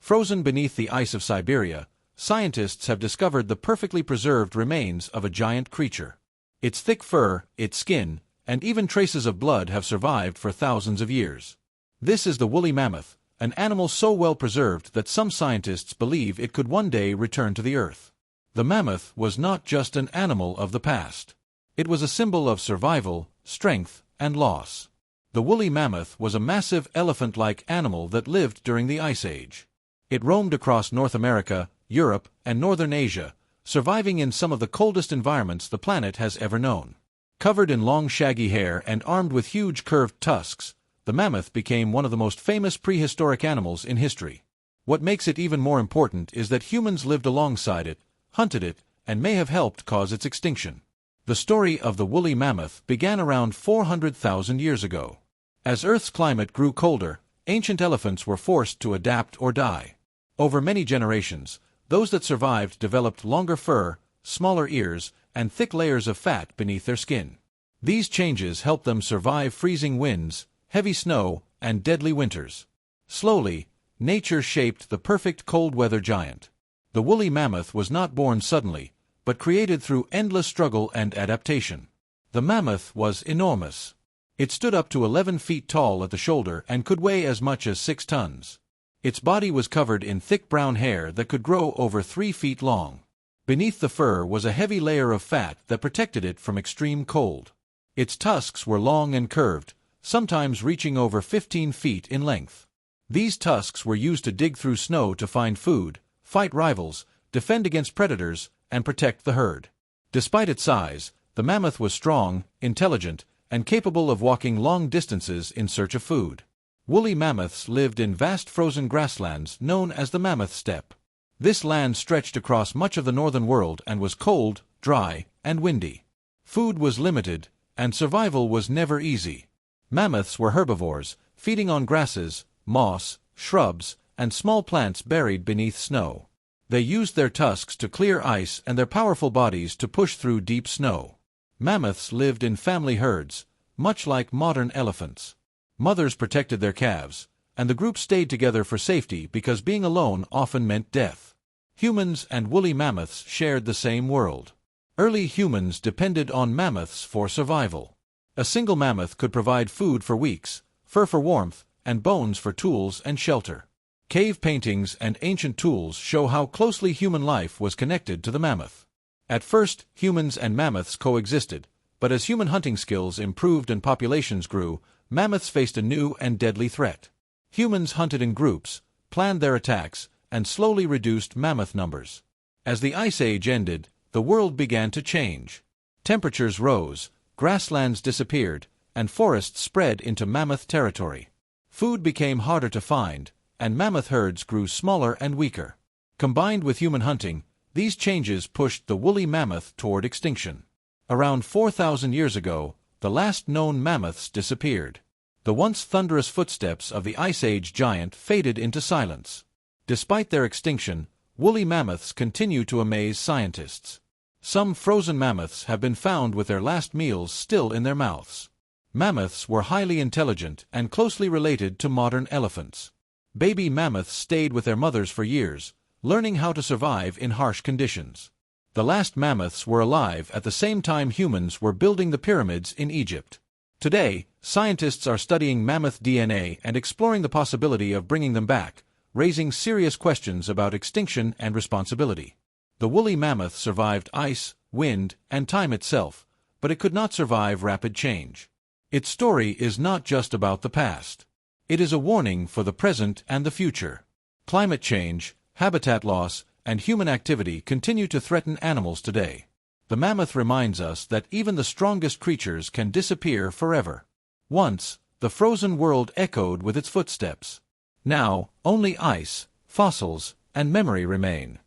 Frozen beneath the ice of Siberia, scientists have discovered the perfectly preserved remains of a giant creature. Its thick fur, its skin, and even traces of blood have survived for thousands of years. This is the woolly mammoth, an animal so well preserved that some scientists believe it could one day return to the Earth. The mammoth was not just an animal of the past. It was a symbol of survival, strength, and loss. The woolly mammoth was a massive elephant-like animal that lived during the Ice Age. It roamed across North America, Europe, and northern Asia, surviving in some of the coldest environments the planet has ever known. Covered in long shaggy hair and armed with huge curved tusks, the mammoth became one of the most famous prehistoric animals in history. What makes it even more important is that humans lived alongside it, hunted it, and may have helped cause its extinction. The story of the woolly mammoth began around 400,000 years ago. As Earth's climate grew colder, ancient elephants were forced to adapt or die. Over many generations, those that survived developed longer fur, smaller ears, and thick layers of fat beneath their skin. These changes helped them survive freezing winds, heavy snow, and deadly winters. Slowly, nature shaped the perfect cold-weather giant. The woolly mammoth was not born suddenly, but created through endless struggle and adaptation. The mammoth was enormous. It stood up to 11 feet tall at the shoulder and could weigh as much as 6 tons. Its body was covered in thick brown hair that could grow over 3 feet long. Beneath the fur was a heavy layer of fat that protected it from extreme cold. Its tusks were long and curved, sometimes reaching over 15 feet in length. These tusks were used to dig through snow to find food, fight rivals, defend against predators, and protect the herd. Despite its size, the mammoth was strong, intelligent, and capable of walking long distances in search of food. Woolly mammoths lived in vast frozen grasslands known as the mammoth steppe. This land stretched across much of the northern world and was cold, dry, and windy. Food was limited, and survival was never easy. Mammoths were herbivores, feeding on grasses, moss, shrubs, and small plants buried beneath snow. They used their tusks to clear ice and their powerful bodies to push through deep snow. Mammoths lived in family herds, much like modern elephants. Mothers protected their calves, and the group stayed together for safety because being alone often meant death. Humans and woolly mammoths shared the same world. Early humans depended on mammoths for survival. A single mammoth could provide food for weeks, fur for warmth, and bones for tools and shelter. Cave paintings and ancient tools show how closely human life was connected to the mammoth. At first, humans and mammoths coexisted, but as human hunting skills improved and populations grew, mammoths faced a new and deadly threat. Humans hunted in groups, planned their attacks, and slowly reduced mammoth numbers. As the Ice Age ended, the world began to change. Temperatures rose, grasslands disappeared, and forests spread into mammoth territory. Food became harder to find, and mammoth herds grew smaller and weaker. Combined with human hunting, these changes pushed the woolly mammoth toward extinction. Around 4,000 years ago, the last known mammoths disappeared. The once thunderous footsteps of the Ice Age giant faded into silence. Despite their extinction, woolly mammoths continue to amaze scientists. Some frozen mammoths have been found with their last meals still in their mouths. Mammoths were highly intelligent and closely related to modern elephants. Baby mammoths stayed with their mothers for years, learning how to survive in harsh conditions. The last mammoths were alive at the same time humans were building the pyramids in Egypt. Today, scientists are studying mammoth DNA and exploring the possibility of bringing them back, raising serious questions about extinction and responsibility. The woolly mammoth survived ice, wind, and time itself, but it could not survive rapid change. Its story is not just about the past. It is a warning for the present and the future. Climate change, habitat loss, and human activity continue to threaten animals today. The mammoth reminds us that even the strongest creatures can disappear forever. Once, the frozen world echoed with its footsteps. Now, only ice, fossils, and memory remain.